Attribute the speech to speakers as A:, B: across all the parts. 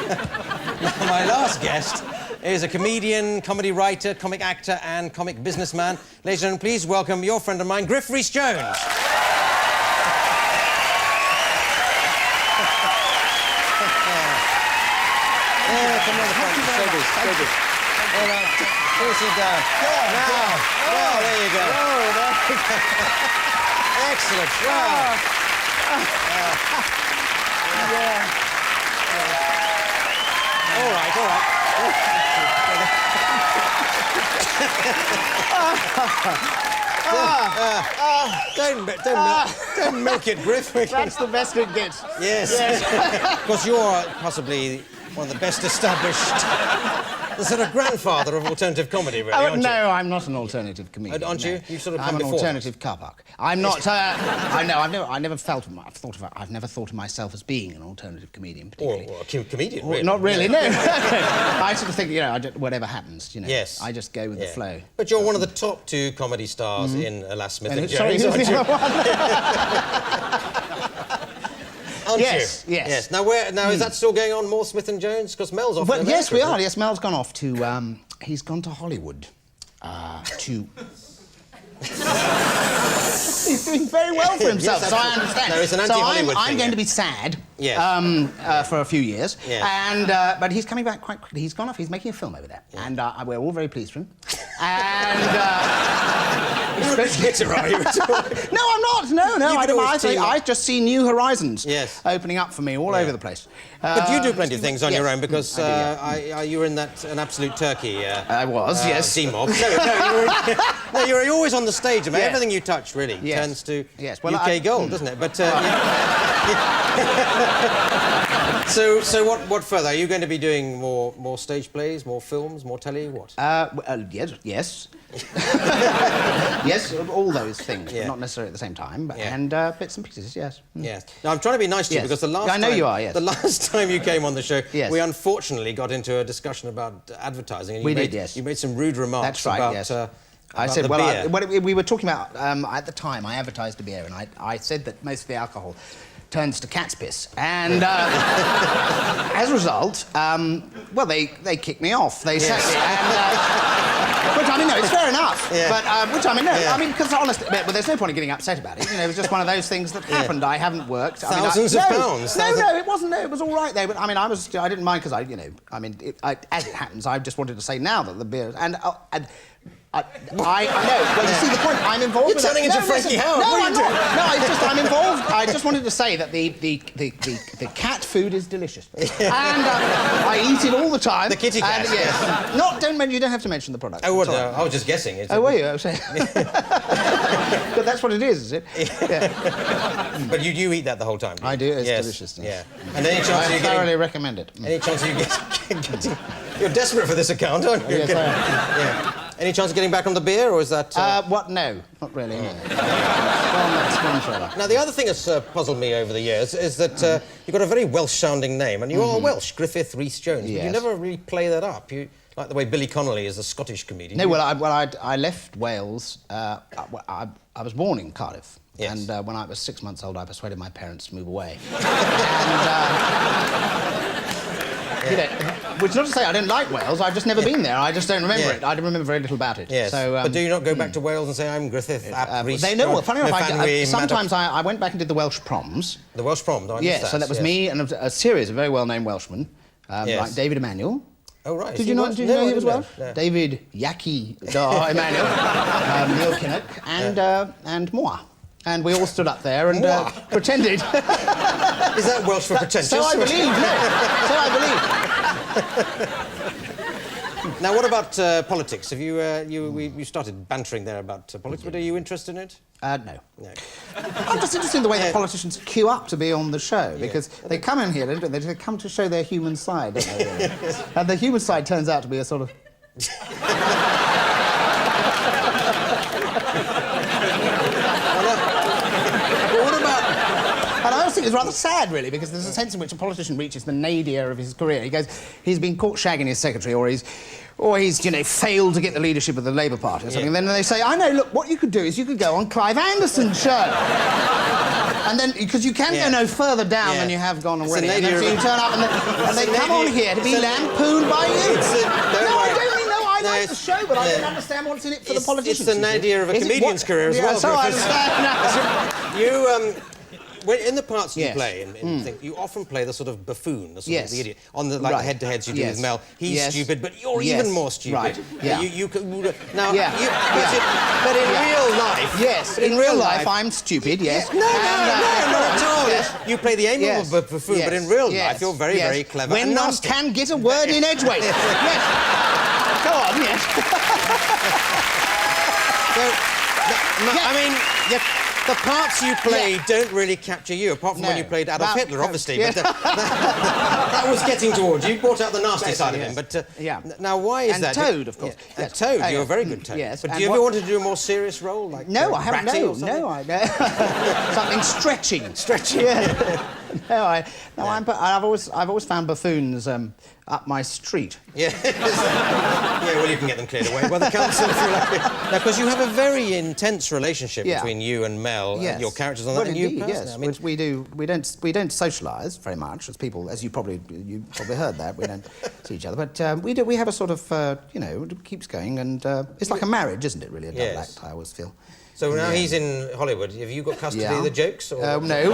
A: My last guest is a comedian, comedy writer, comic actor and comic businessman. Ladies and gentlemen, please welcome your friend of mine, Griff Rhys Jones. Yeah, come on, showbiz. All right, sit down. Now, well, there you go. Excellent. Wow. All right. Don't milk it, Griff.
B: That's the best it gets.
A: Yes. Because you're possibly one of the best established, the sort of grandfather of alternative comedy, really, aren't you?
B: No, I'm not an alternative comedian.
A: Aren't you?
B: No.
A: You've sort of
B: I'm
A: come
B: an
A: before.
B: alternative car park. I'm not. I've never thought of myself as being an alternative comedian, particularly.
A: Or a comedian, really.
B: Not really. No. I sort of think, whatever happens,
A: Yes.
B: I just go with the flow.
A: But you're one of the top two comedy stars in Alas Smith and
B: Sorry,
A: Jones,
B: who's the
A: aren't you?
B: other one?
A: Aren't
B: Yes,
A: you?
B: yes.
A: Now, is that still going on, more Smith and Jones? Because Mel's off.
B: Well, yes, we are. Yes, Mel's gone off to. He's gone to Hollywood. To. He's doing very well for himself,
A: Yes,
B: so I understand.
A: There is an anti-Hollywood
B: I'm
A: thing,
B: going to be sad.
A: Yes.
B: For a few years.
A: Yes.
B: And but he's coming back quite quickly. He's gone off. He's making a film over there, and we're all very pleased for him. And.
A: You're a bitter, are you?
B: No, I'm not. No. I just see new horizons opening up for me all over the place.
A: But you do plenty of things on your own, because you were in an Absolute Turkey.
B: I was, yes.
A: C-Mob. No, you're always on the stage, mate. Everything you touch really turns to UK gold, doesn't it? But so what further? Are you going to be doing more stage plays, more films, more telly? What?
B: Yes. Yes, all those things, but not necessarily at the same time. And bits and pieces, yes.
A: Yes. Now, I'm trying to be nice to you, because the last
B: I know you are, yes.
A: The last time you came on the show, we unfortunately got into a discussion about advertising. And you made some rude remarks.
B: That's right,
A: about,
B: yes.
A: I said,
B: we were talking about, at the time, I advertised a beer, and I said that most of the alcohol turns to cat's piss. And as a result, they kicked me off. They sacked me. Which, I mean, no, it's fair enough. But, I mean, because honestly, but there's no point in getting upset about it. It was just one of those things that happened. I haven't worked.
A: Thousands of pounds.
B: No, it wasn't. No, it was all right though. But I mean, I didn't mind, because as it happens, I just wanted to say now that the beer I know. Well, you see the point. I'm involved.
A: You're turning into Frankie Howard.
B: No, I'm not. No, I'm involved. I just wanted to say that the cat food is delicious, and I eat it all the time.
A: The kitty cat.
B: Yes. You don't have to mention the product.
A: Oh, well, no, I was just guessing.
B: Oh, were you? I was saying. But that's what it is it? Yeah.
A: But you eat that the whole time?
B: I do. It's delicious.
A: Yeah. And any chance
B: I thoroughly recommend it.
A: Any chance you get? You're desperate for this account, aren't you?
B: Yes, I am.
A: Yeah. Any chance of getting back on the beer, or is that...
B: No, not really, no.
A: Now, the other thing that's puzzled me over the years is that you've got a very Welsh-sounding name, and you are Welsh, Griffith Rhys Jones, but you never really play that up. You, like the way Billy Connolly is a Scottish comedian.
B: No, I left Wales. I was born in Cardiff. Yes. And when I was 6 months old, I persuaded my parents to move away. Which is not to say I don't like Wales, I've just never been there. I just don't remember it. I remember very little about it.
A: Yes.
B: So,
A: but do you not go back to Wales and say, I'm Griffith ap Rhys?
B: They know. Well, funny enough, sometimes I went back and did the Welsh proms.
A: The Welsh proms, I understand.
B: Yeah, so that was me and a series of very well-known Welshmen, like David Emanuel.
A: Oh, right.
B: Did you know he was Welsh? No. David Yaki Emanuel, Neil Kinnock, and moi. And we all stood up there and pretended.
A: Is that Welsh for pretentious?
B: So I believe, So I believe.
A: Now, what about politics? Have you started bantering there about politics, but are you interested in it?
B: No. I'm just interested in the way that politicians queue up to be on the show, because they come in here, don't they? They come to show their human side, don't they? And the human side turns out to be a sort of... I think it's rather sad, really, because there's a sense in which a politician reaches the nadir of his career. He's been caught shagging his secretary, or he's failed to get the leadership of the Labour Party or something. And then they say, I know, look, what you could do is you could go on Clive Anderson's show. And then, because you can go no further down than you have gone already. And then so you turn up and they come on here to be lampooned by you. I don't really know. I like the show, but I don't understand what's in it for the politicians.
A: It's the nadir of a comedian's career as well.
B: So I understand.
A: In the parts you play, you often play the sort of buffoon, the sort of the idiot. On the the head-to-heads you do with Mel, he's stupid, but you're even more stupid.
B: Right. Yeah.
A: But in real life,
B: in real life, I'm stupid. Yes.
A: No, not at all. Yes. You play the amiable buffoon, but in real life, you're very, very clever.
B: When
A: and
B: one
A: nasty.
B: can get a word in edgeways. Yes. Go on. Yes.
A: I mean. The parts you play don't really capture you, apart from when you played Adolf Hitler, obviously.
B: Yes.
A: But that was getting towards you. You brought out the nasty side of him. But now, why is that?
B: And Toad, of course.
A: And Toad, you're a very good Toad.
B: Yes.
A: But do you ever want to do a more serious role, like
B: No, I haven't. Something stretching.
A: Stretching.
B: Yeah. I've always found buffoons up my street.
A: Yeah. Well, you can get them cleared away by the council. Now, because you have a very intense relationship between you and Mel, and your characters on that, and you personally.
B: Yes, I mean, we don't socialise very much as people, as you probably heard that. We don't see each other, but we have a sort of it keeps going, and it's like a marriage, isn't it? Really, a double act. I always feel.
A: So now he's in Hollywood. Have you got custody of the jokes? Or?
B: No,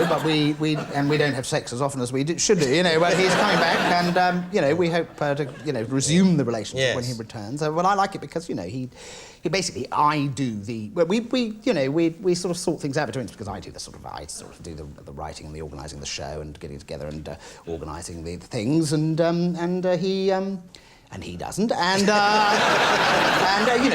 B: but we don't have sex as often as we should do. But he's coming back, and we hope to resume the relationship when he returns. Well, I like it because he basically I do the we sort of sort things out between us because I sort of do the writing and the organising the show and getting together and organising the things and he doesn't, and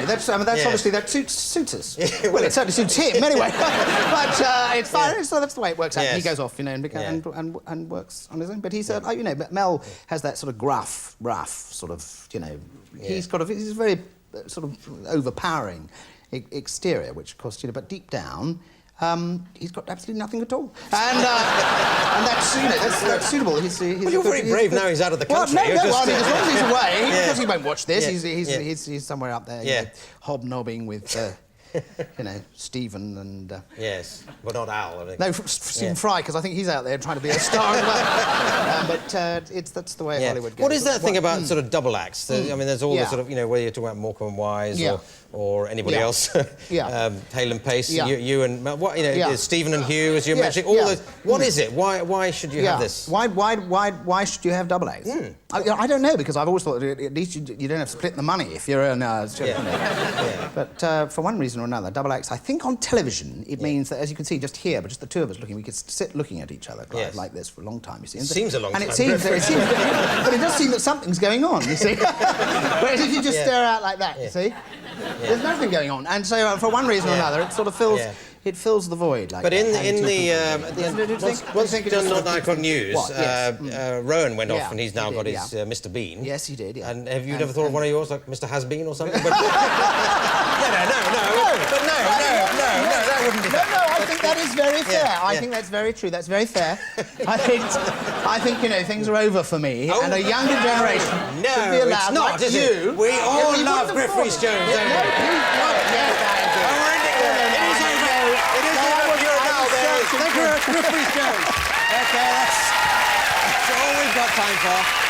B: that's obviously that suits us. Well, it certainly suits him anyway. But it's fine. So that's the way it works out. He goes off, and works on his own. But he's but Mel has that sort of gruff sort of he's a very sort of overpowering exterior, which of course but deep down. He's got absolutely nothing at all, and that's suitable.
A: You're very brave now. He's out of the country.
B: Well, as long as he's away, because he won't watch this. He's somewhere up there, hobnobbing with. Stephen and...
A: yes, but not Al, I think.
B: No, Stephen Fry, because I think he's out there trying to be a star as well. But that's the way Hollywood goes.
A: What is that thing about sort of double acts? I mean, there's all the sort of, whether you're talking about Morecambe and Wise or anybody else, Hale and Pace, you and... Stephen and Hugh, as you're mentioning, all those... What is it? Why should you have this?
B: Why should you have double acts? I don't know, because I've always thought that at least you don't have to split the money if you're an... But for one reason or another, double acts, I think on television, it means that, as you can see just here, but just the two of us looking, we could sit looking at each other like this for a long time, you see.
A: It seems a long time.
B: But it does seem that something's going on, you see. Whereas if you just stare out like that, you see, there's nothing going on. And so, for one reason or another, it sort of fills... It fills the void. Like
A: but
B: that.
A: Once done Not Icon News, Rowan went off and he's now got his Mr. Bean.
B: Yes, he did. Yeah.
A: And have you never thought of one of yours, like Mr. Has-Been or something? No, that wouldn't be.
B: No, I think that is very fair. I think that's very true. That's very fair. I think things are over for me, and a younger generation should be allowed.
A: It's not,
B: like
A: is
B: you.
A: It? We all love Griff Rhys Jones, don't we? Thank you, Griff Rhys Jones. Okay, that's all we've got time for.